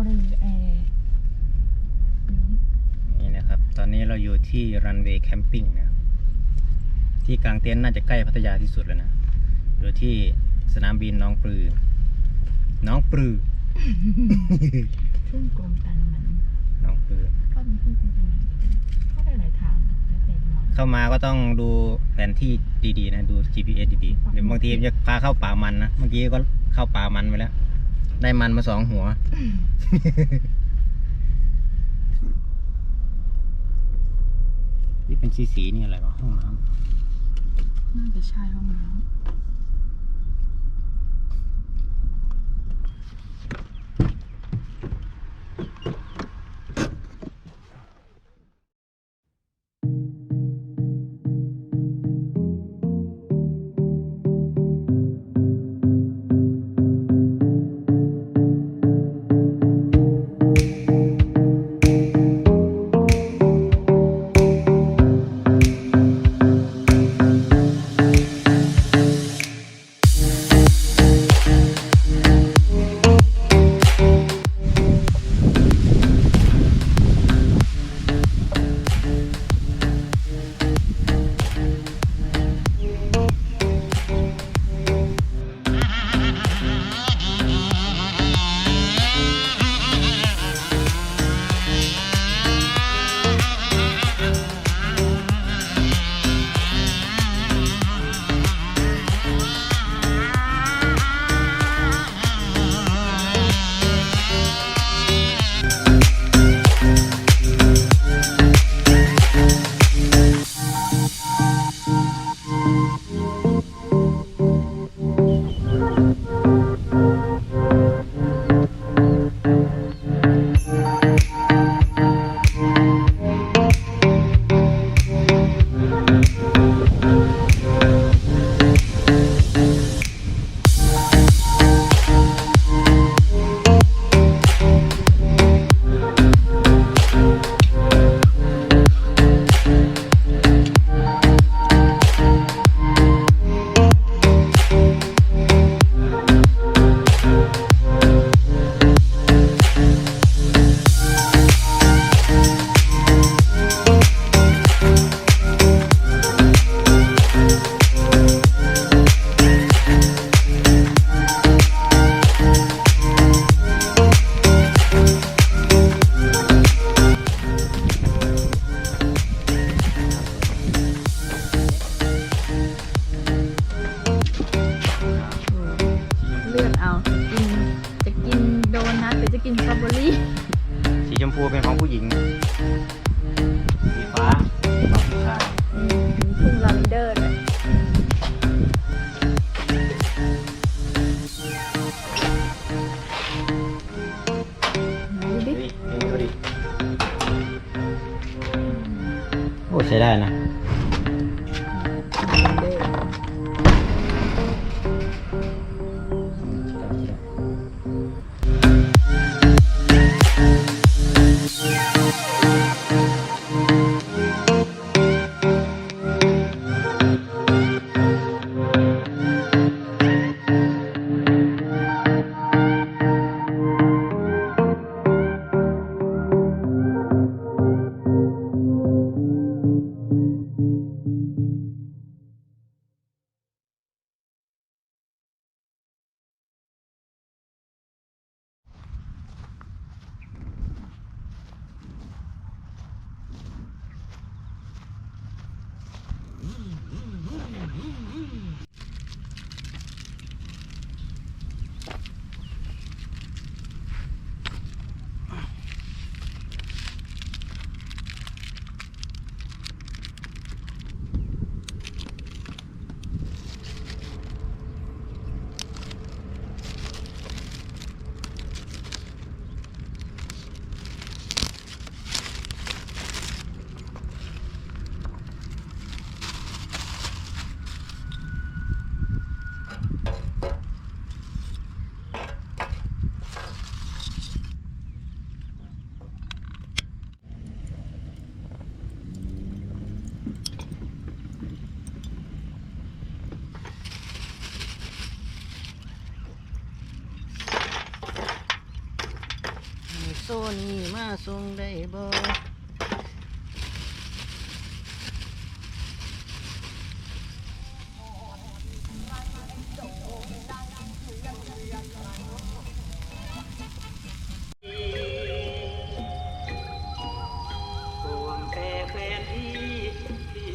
ก็ได้แอร์นี่นะครับตอนนี้เราอยู่ที่รันเวย์แคมปิ้งนะที่กลางเต็นท์น่าจะใกล้พัทยาที่สุดแล้วนะอยู่ที่สนามบินหนองปลือทุ่งกลมตันมันหนองปลือก็มีทุ่งกลมตันก็ได้หลายทางแล้วแต่จังหวะเข้ามาก็ต้องดูแผนที่ดีๆนะดู GPS ดีๆเดี๋ยวบางทีจะพาเข้าป่ามันนะเมื่อกี้ก็เข้าป่ามันไปแล้วได้มันมา2 หัว นี่เป็นสีนี่อะไรวะห้องน้ำน่าจะใช่ห้องน้ำสีชมพูเป็นของผู้หญิงสีฟ้าของผู้ชายมีทุ่งลาเวนเดอร์ด้วยดูดิโอ้ใช้ได้นะ โซนี่มาส่งได้บ่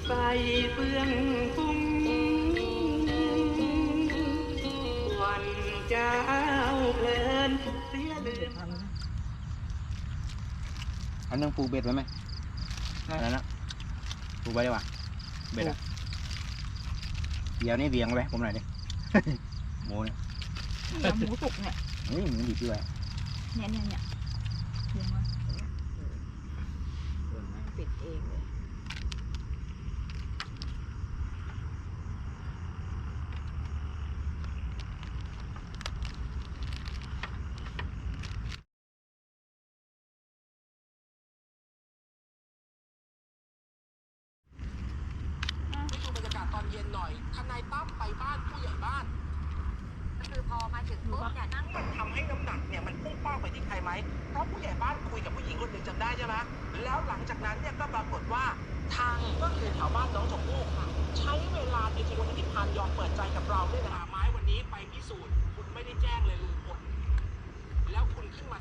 ไปเบื้องฟุ้งวันเจ้าเพลินเสียเลือนอันนึงปูเบ็ดไว้ไหมอันนั้นนะปูไว้ดีกว่าเบ็ดอ่ะเดี๋ยวนี้เบี่ยงไว้ผมหน่อยดิ หมูเนี่ย หมูสุกเนี่ย เฮ้ยหมูดิบด้วย เนี่ยเลี้ยงไว้ปิดเองเลยดูบรรยากาศตอนเย็นหน่อยทนายตั้มไปบ้านผู้ใหญ่บ้านก็คือพอมาถึงปุ๊บเนี่ยนั่งมันทำให้น้ำหนักเนี่ยมันพุ่งเป้าไปที่ใครไหมเพราะผู้ใหญ่บ้านคุยกับผู้หญิงคนหนึ่งจำได้ใช่ไหมแล้วหลังจากนั้นเนี่ยก็ปรากฏว่าทางก็คือแถวบ้านน้องชมพู่ค่ะใช้เวลาในทีวันที่พานยอมเปิดใจกับเราด้วยนะไม้วันนี้ไปพิสูจน์คุณไม่ได้แจ้งเลยลุงพลแล้วคุณขึ้นมา